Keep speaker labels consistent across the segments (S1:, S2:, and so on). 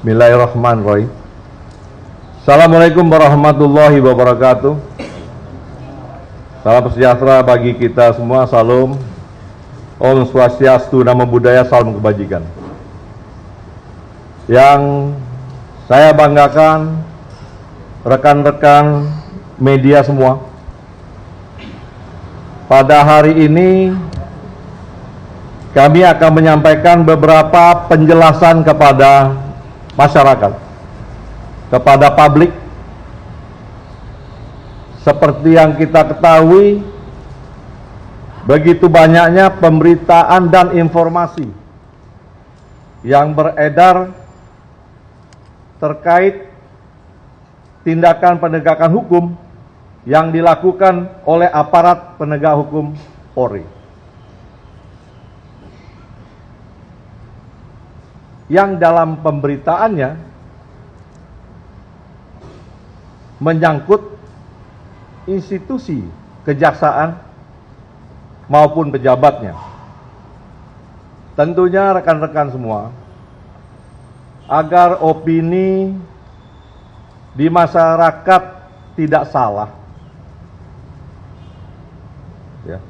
S1: Bismillahirrahmanirrahim. Assalamualaikum warahmatullahi wabarakatuh. Salam sejahtera bagi kita semua. Salam. Om Swastiastu, Namo Buddhaya, salam kebajikan. Yang saya banggakan, rekan-rekan media semua, pada hari ini kami akan menyampaikan beberapa penjelasan kepada masyarakat, kepada publik. Seperti yang kita ketahui, begitu banyaknya pemberitaan dan informasi yang beredar terkait tindakan penegakan hukum yang dilakukan oleh aparat penegak hukum Polri. Yang dalam pemberitaannya menyangkut institusi kejaksaan maupun pejabatnya. Tentunya rekan-rekan semua, agar opini di masyarakat tidak salah, ya,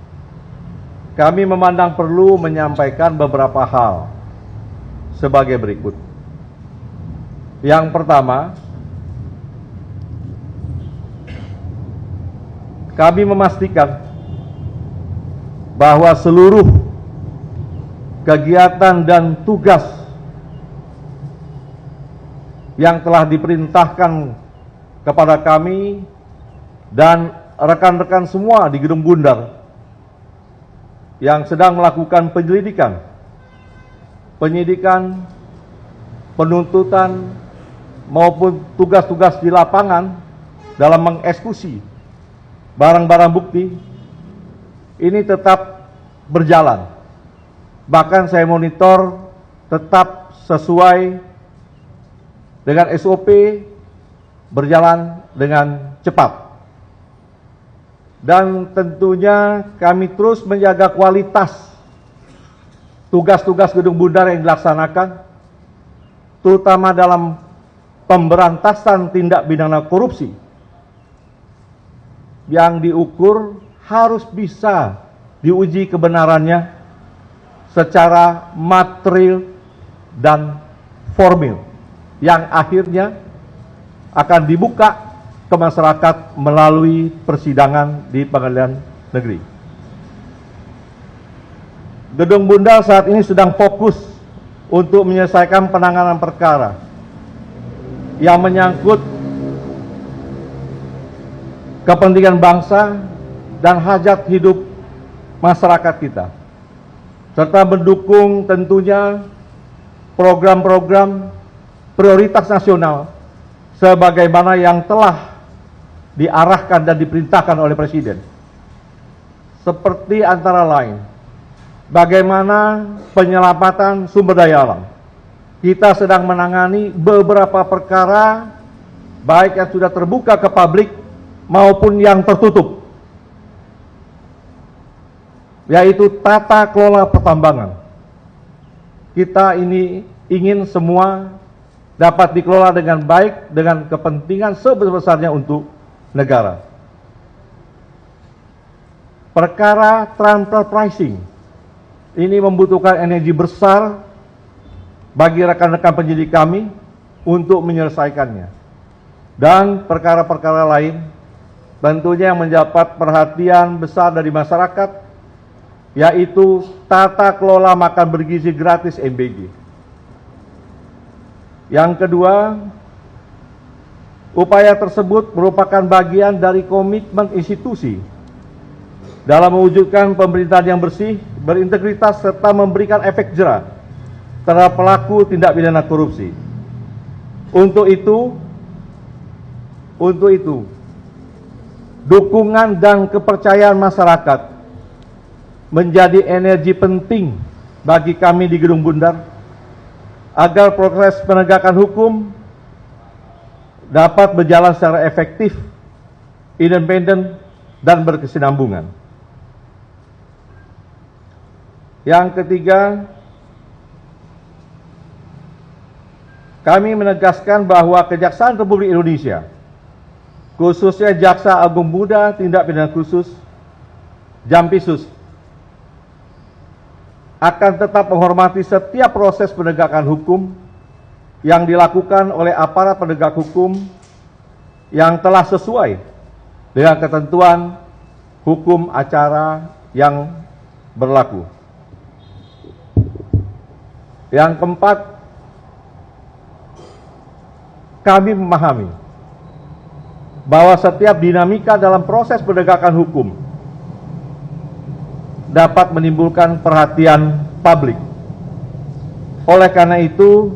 S1: kami memandang perlu menyampaikan beberapa hal sebagai berikut. Yang pertama, kami memastikan bahwa seluruh kegiatan dan tugas yang telah diperintahkan kepada kami dan rekan-rekan semua di Gedung Bundar yang sedang melakukan penyidikan, penuntutan, maupun tugas-tugas di lapangan dalam mengeksekusi barang-barang bukti, ini tetap berjalan. Bahkan saya monitor tetap sesuai dengan SOP, berjalan dengan cepat. Dan tentunya kami terus menjaga kualitas tugas-tugas Gedung Bundar yang dilaksanakan, terutama dalam pemberantasan tindak pidana korupsi, yang diukur harus bisa diuji kebenarannya secara material dan formil, yang akhirnya akan dibuka ke masyarakat melalui persidangan di pengadilan negeri. Gedung Bundar saat ini sedang fokus untuk menyelesaikan penanganan perkara yang menyangkut kepentingan bangsa dan hajat hidup masyarakat kita, serta mendukung tentunya program-program prioritas nasional sebagaimana yang telah diarahkan dan diperintahkan oleh Presiden. Seperti antara lain, bagaimana penyelamatan sumber daya alam. Kita sedang menangani beberapa perkara, baik yang sudah terbuka ke publik maupun yang tertutup, yaitu tata kelola pertambangan. Kita ini ingin semua dapat dikelola dengan baik, dengan kepentingan sebesar-besarnya untuk negara. Perkara transfer pricing ini membutuhkan energi besar bagi rekan-rekan penyidik kami untuk menyelesaikannya. Dan perkara-perkara lain tentunya yang mendapat perhatian besar dari masyarakat, yaitu tata kelola makan bergizi gratis MBG. Yang kedua, upaya tersebut merupakan bagian dari komitmen institusi dalam mewujudkan pemerintahan yang bersih, berintegritas, serta memberikan efek jera terhadap pelaku tindak pidana korupsi. Untuk itu, dukungan dan kepercayaan masyarakat menjadi energi penting bagi kami di Gedung Bundar, agar proses penegakan hukum dapat berjalan secara efektif, independen, dan berkesinambungan. Yang ketiga, kami menegaskan bahwa Kejaksaan Republik Indonesia, khususnya Jaksa Agung Muda Tindak Pidana Khusus Jampisus, akan tetap menghormati setiap proses penegakan hukum yang dilakukan oleh aparat penegak hukum yang telah sesuai dengan ketentuan hukum acara yang berlaku. Yang keempat, kami memahami bahwa setiap dinamika dalam proses penegakan hukum dapat menimbulkan perhatian publik. Oleh karena itu,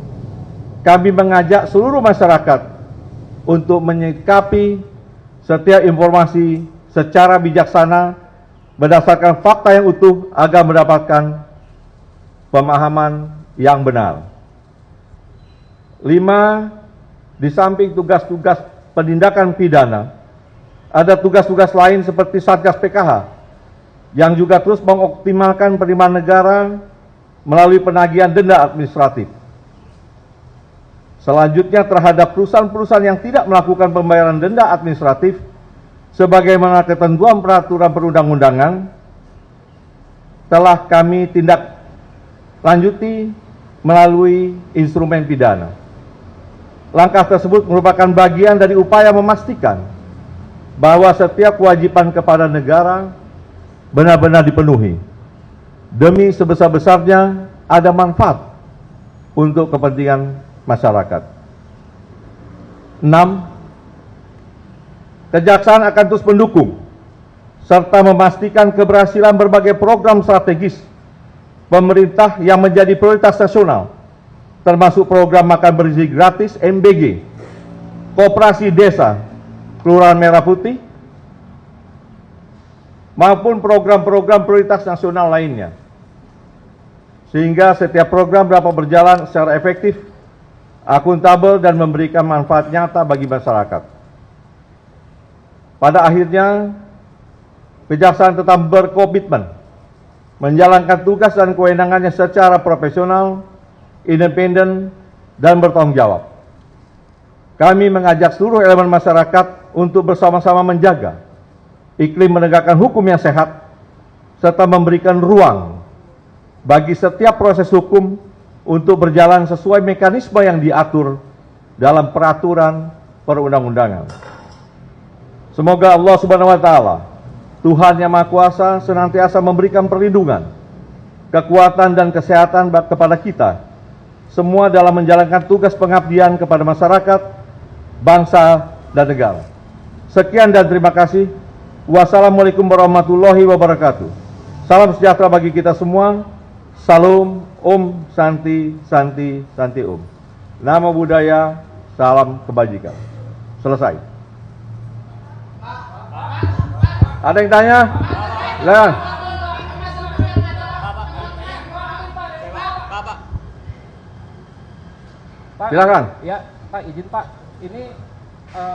S1: kami mengajak seluruh masyarakat untuk menyikapi setiap informasi secara bijaksana berdasarkan fakta yang utuh agar mendapatkan pemahaman yang benar. 5. Di samping tugas-tugas penindakan pidana, ada tugas-tugas lain seperti Satgas PKH yang juga terus mengoptimalkan penerimaan negara melalui penagihan denda administratif. Selanjutnya, terhadap perusahaan-perusahaan yang tidak melakukan pembayaran denda administratif sebagaimana ketentuan peraturan perundang-undangan, telah kami tindak lanjuti melalui instrumen pidana. Langkah tersebut merupakan bagian dari upaya memastikan bahwa setiap kewajiban kepada negara benar-benar dipenuhi, demi sebesar-besarnya ada manfaat untuk kepentingan masyarakat. 6. Kejaksaan akan terus mendukung serta memastikan keberhasilan berbagai program strategis pemerintah yang menjadi prioritas nasional, termasuk program makan bergizi gratis MBG, Koperasi Desa Kelurahan Merah Putih, maupun program-program prioritas nasional lainnya, sehingga setiap program dapat berjalan secara efektif, akuntabel, dan memberikan manfaat nyata bagi masyarakat. Pada akhirnya, Kejaksaan tetap berkomitmen menjalankan tugas dan kewenangannya secara profesional, independen, dan bertanggung jawab. Kami mengajak seluruh elemen masyarakat untuk bersama-sama menjaga iklim menegakkan hukum yang sehat, serta memberikan ruang bagi setiap proses hukum untuk berjalan sesuai mekanisme yang diatur dalam peraturan perundang-undangan. Semoga Allah Subhanahu wa Ta'ala, Tuhan Yang Maha Kuasa, senantiasa memberikan perlindungan, kekuatan, dan kesehatan kepada kita semua dalam menjalankan tugas pengabdian kepada masyarakat, bangsa, dan negara. Sekian dan terima kasih. Wassalamualaikum warahmatullahi wabarakatuh. Salam sejahtera bagi kita semua. Salam, Om, Santi, Santi, Santi Om. Nama budaya, salam kebajikan. Selesai. Ada yang tanya? Silakan.
S2: Pak,
S1: silakan.
S2: Ya, Pak, izin Pak. Ini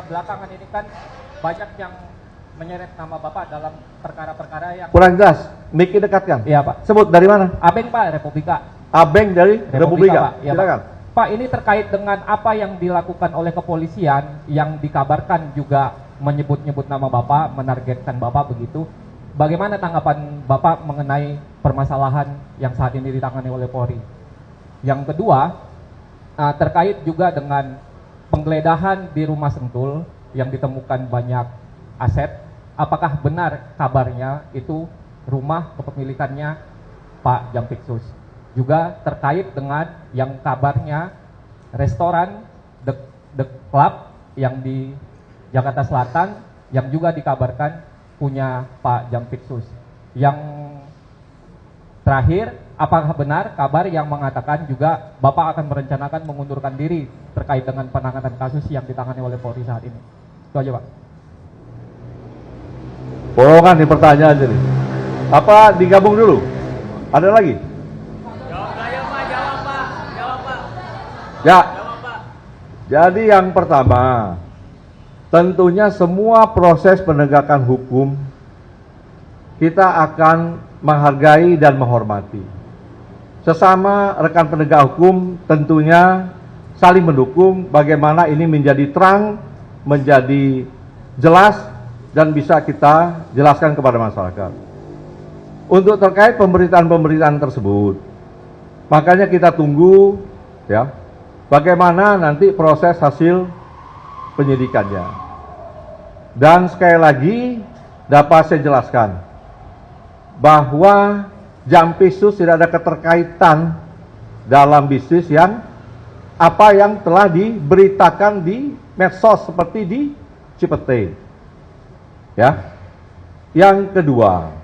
S2: belakangan ini kan banyak yang menyeret nama Bapak dalam perkara-perkara yang
S1: Kurang jelas, mic-nya dekatkan.
S2: Iya, Pak.
S1: Sebut dari mana?
S2: Abeng, Pak, Republika.
S1: Abeng dari Republika.
S2: Pak. Ya,
S1: Silakan.
S2: Pak, ini terkait dengan apa yang dilakukan oleh kepolisian yang dikabarkan juga menyebut-nyebut nama Bapak, menargetkan Bapak begitu. Bagaimana tanggapan Bapak mengenai permasalahan yang saat ini ditangani oleh Polri? Yang kedua, terkait juga dengan penggeledahan di rumah Sentul yang ditemukan banyak aset. Apakah benar kabarnya itu rumah kepemilikannya Pak Jampitsus? Juga terkait dengan yang kabarnya restoran The Club yang di Jakarta Selatan yang juga dikabarkan punya Pak Jampitsus. Yang terakhir, apakah benar kabar yang mengatakan juga Bapak akan merencanakan mengundurkan diri terkait dengan penanganan kasus yang ditangani oleh Polri saat ini? Itu aja, Pak.
S1: Borongan nih pertanyaan jadi. Apa digabung dulu? Ada lagi?
S3: Jawab Pak, jawab Pak.
S1: Ya. Jadi yang pertama, tentunya semua proses penegakan hukum kita akan menghargai dan menghormati. Sesama rekan penegak hukum tentunya saling mendukung bagaimana ini menjadi terang, menjadi jelas, dan bisa kita jelaskan kepada masyarakat. Untuk terkait pemberitaan-pemberitaan tersebut, makanya kita tunggu ya bagaimana nanti proses hasil penyidikannya. Dan sekali lagi dapat saya jelaskan bahwa Jampisus tidak ada keterkaitan dalam bisnis yang apa yang telah diberitakan di medsos seperti di Cipete. Ya. Yang kedua,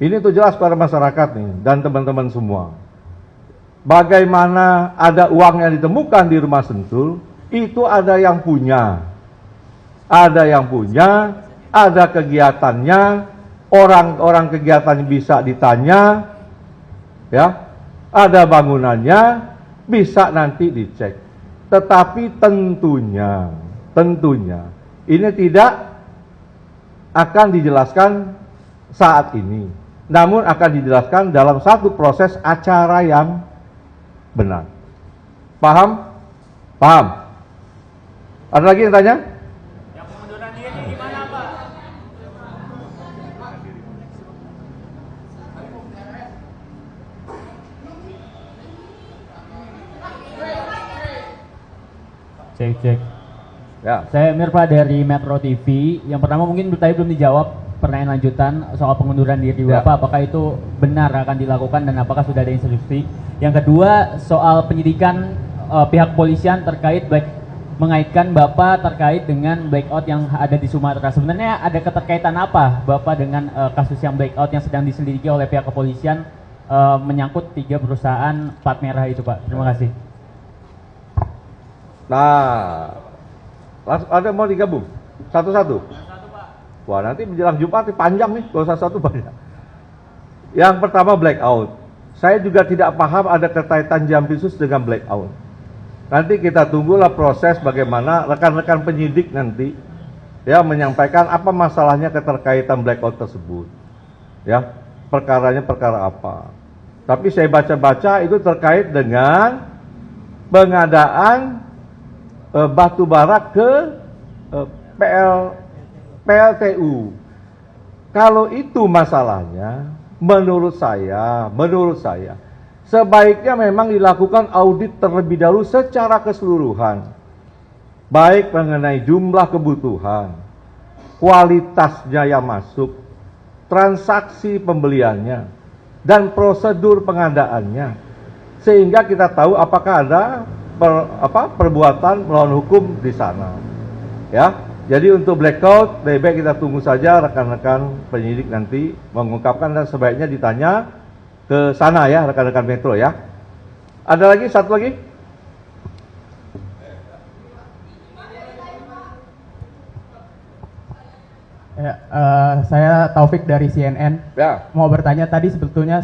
S1: ini tuh jelas pada masyarakat nih dan teman-teman semua. Bagaimana ada uang yang ditemukan di rumah Sentul, itu ada yang punya. Ada yang punya, ada kegiatannya, orang-orang kegiatan bisa ditanya, ya. Ada bangunannya, bisa nanti dicek. Tetapi tentunya ini tidak akan dijelaskan saat ini, namun akan dijelaskan dalam satu proses acara yang benar. Paham? Paham? Ada lagi yang tanya?
S3: Yang pengunduran diri gimana, Pak?
S4: Cek.
S1: Ya.
S4: Saya Mirpa dari Metro TV. Yang pertama mungkin tadi belum dijawab pertanyaan lanjutan soal pengunduran diri
S1: Ya.
S4: Bapak. Apakah itu benar akan dilakukan dan apakah sudah ada instruksi? Yang kedua soal penyidikan pihak polisian terkait mengaitkan Bapak terkait dengan blackout yang ada di Sumatera. Sebenarnya ada keterkaitan apa Bapak dengan kasus yang blackout yang sedang diselidiki oleh pihak kepolisian menyangkut 3 perusahaan plat merah itu, Pak? Terima kasih.
S1: Nah, ada mau digabung? Satu-satu? Wah, nanti menjelang Jumat ini panjang nih, kalau satu banyak. Yang pertama blackout. Saya juga tidak paham ada keterkaitan Jampisus dengan blackout. Nanti kita tunggulah proses bagaimana rekan-rekan penyidik nanti ya menyampaikan apa masalahnya keterkaitan blackout tersebut. Ya, perkaranya perkara apa. Tapi saya baca-baca itu terkait dengan pengadaan batu bara ke PLTU. Kalau itu masalahnya, menurut saya sebaiknya memang dilakukan audit terlebih dahulu secara keseluruhan, baik mengenai jumlah kebutuhan, kualitasnya yang masuk, transaksi pembeliannya, dan prosedur pengadaannya, sehingga kita tahu apakah ada perbuatan melawan hukum di sana. Ya, jadi untuk blackout lebih baik kita tunggu saja rekan-rekan penyidik nanti mengungkapkan dan sebaiknya ditanya ke sana ya rekan-rekan Metro ya. Ada lagi satu lagi?
S5: Ya, saya Taufik dari CNN.
S1: Ya.
S5: Mau bertanya tadi sebetulnya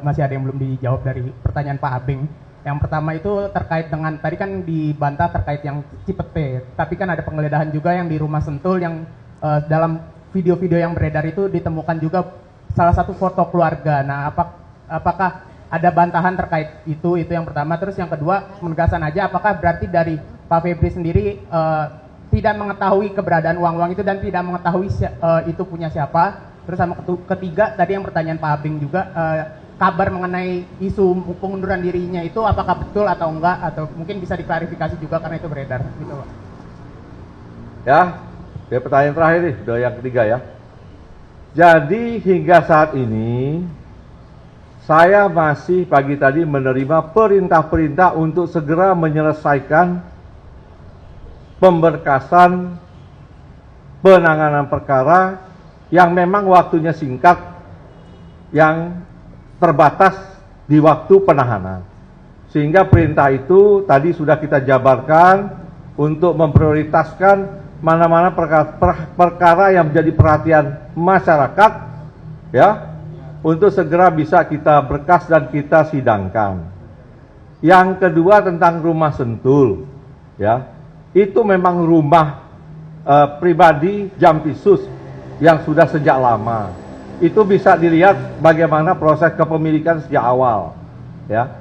S5: masih ada yang belum dijawab dari pertanyaan Pak Abing. Yang pertama itu terkait dengan tadi kan dibantah terkait yang Cipete, tapi kan ada penggeledahan juga yang di rumah Sentul yang dalam video-video yang beredar itu ditemukan juga salah satu foto keluarga. Nah, apakah ada bantahan terkait itu yang pertama. Terus yang kedua menegaskan aja apakah berarti dari Pak Febri sendiri tidak mengetahui keberadaan uang-uang itu dan tidak mengetahui itu punya siapa. Terus sama ketiga tadi yang pertanyaan Pak Abing juga kabar mengenai isu pengunduran dirinya itu apakah betul atau enggak, atau mungkin bisa diklarifikasi juga karena itu beredar gitu, Pak.
S1: Ya, pertanyaan terakhir nih, udah yang ketiga ya. Jadi hingga saat ini saya masih pagi tadi menerima perintah-perintah untuk segera menyelesaikan pemberkasan penanganan perkara yang memang waktunya singkat, yang terbatas di waktu penahanan. Sehingga perintah itu tadi sudah kita jabarkan untuk memprioritaskan mana-mana perkara yang menjadi perhatian masyarakat ya, untuk segera bisa kita berkas dan kita sidangkan. Yang kedua tentang rumah Sentul ya, itu memang rumah pribadi Jampisus yang sudah sejak lama. Itu bisa dilihat bagaimana proses kepemilikan sejak awal ya.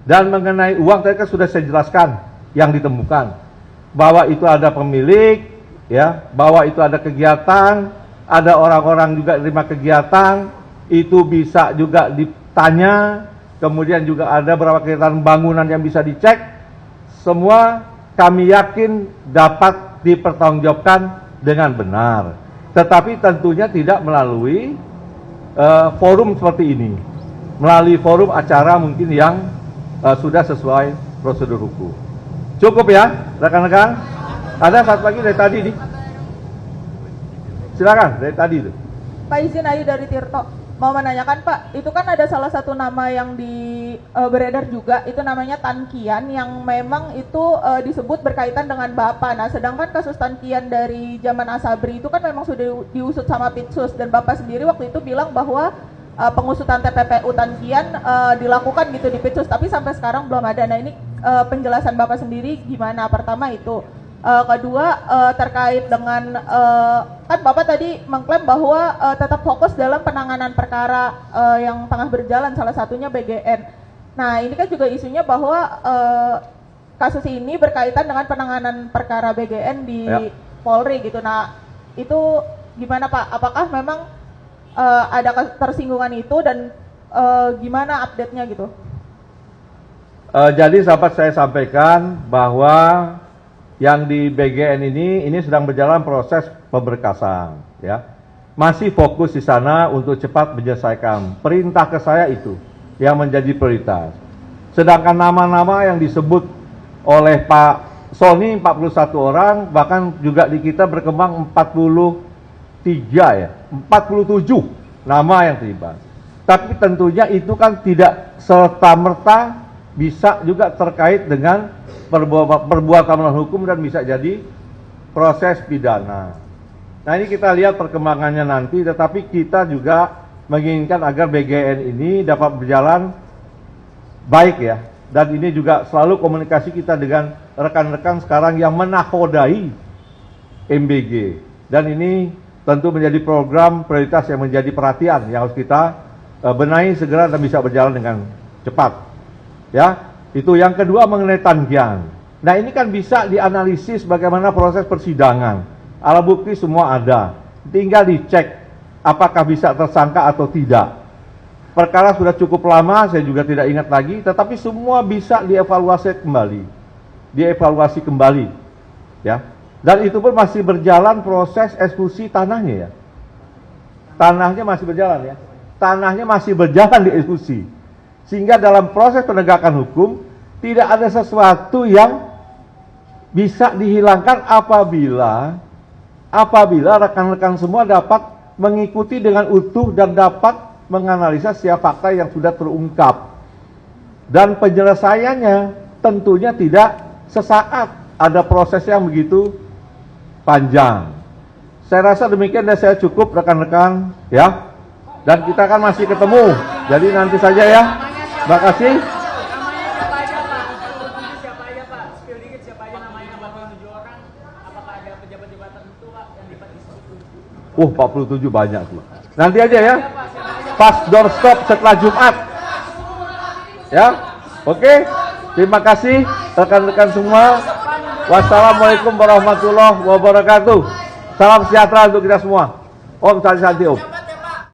S1: Dan mengenai uang tadi kan sudah saya jelaskan yang ditemukan, bahwa itu ada pemilik, ya, bahwa itu ada kegiatan, ada orang-orang juga terima kegiatan, itu bisa juga ditanya, kemudian juga ada beberapa kegiatan bangunan yang bisa dicek, semua kami yakin dapat dipertanggungjawabkan dengan benar. Tetapi tentunya tidak melalui forum seperti ini, melalui forum acara mungkin yang sudah sesuai prosedur hukum. Cukup ya, rekan-rekan? Ada satu lagi dari tadi nih. Silakan, dari tadi itu.
S6: Pak, izin Ayu dari Tirto. Mau menanyakan Pak, itu kan ada salah satu nama yang beredar juga, itu namanya Tan Kian, yang memang itu disebut berkaitan dengan Bapak. Nah, sedangkan kasus Tan Kian dari zaman Asabri itu kan memang sudah diusut sama Pitsus, dan Bapak sendiri waktu itu bilang bahwa pengusutan TPPU Tan Kian dilakukan gitu di Pitsus, tapi sampai sekarang belum ada. Nah, ini penjelasan Bapak sendiri gimana? Pertama itu. Kedua, terkait dengan kan Bapak tadi mengklaim bahwa tetap fokus dalam penanganan perkara yang tengah berjalan, salah satunya BGN. Nah, ini kan juga isunya bahwa kasus ini berkaitan dengan penanganan perkara BGN di Polri gitu. Nah, itu gimana Pak? Apakah memang ada tersinggungan itu, dan gimana update-nya gitu?
S1: Jadi dapat saya sampaikan bahwa yang di BGN ini sedang berjalan proses pemberkasan, ya. Masih fokus di sana untuk cepat menyelesaikan. Perintah ke saya itu yang menjadi prioritas. Sedangkan nama-nama yang disebut oleh Pak Sony 41 orang, bahkan juga di kita berkembang 43 ya, 47 nama yang terlibat. Tapi tentunya itu kan tidak serta-merta bisa juga terkait dengan perbuatan melawan hukum dan bisa jadi proses pidana. Nah, ini kita lihat perkembangannya nanti, tetapi kita juga menginginkan agar BGN ini dapat berjalan baik ya. Dan ini juga selalu komunikasi kita dengan rekan-rekan sekarang yang menakodai MBG. Dan ini tentu menjadi program prioritas yang menjadi perhatian yang harus kita benahi segera dan bisa berjalan dengan cepat. Ya. Itu yang kedua mengenai Tan Kian. Nah, ini kan bisa dianalisis bagaimana proses persidangan. Alat bukti semua ada. Tinggal dicek apakah bisa tersangka atau tidak. Perkara sudah cukup lama, saya juga tidak ingat lagi, tetapi semua bisa dievaluasi kembali. Dievaluasi kembali. Ya. Dan itu pun masih berjalan proses eksekusi tanahnya ya. Tanahnya masih berjalan ya. Tanahnya masih berjalan dieksekusi. Sehingga dalam proses penegakan hukum tidak ada sesuatu yang bisa dihilangkan apabila rekan-rekan semua dapat mengikuti dengan utuh dan dapat menganalisa setiap fakta yang sudah terungkap. Dan penyelesaiannya tentunya tidak sesaat, ada proses yang begitu panjang. Saya rasa demikian dan saya cukup rekan-rekan ya. Dan kita kan masih ketemu. Jadi nanti saja ya. Terima kasih.
S3: Namanya siapa aja Pak? Siapa aja Pak? Spill dikit siapa aja namanya, 47 orang. Apakah ada pejabat-pejabat tertentu Pak yang disebut?
S1: 47 banyak tuh. Nanti aja ya. Pas doorstop setelah Jumat. Ya. Oke. Terima kasih rekan-rekan semua. Wassalamualaikum warahmatullahi wabarakatuh. Salam sejahtera untuk kita semua. Om Santi Om.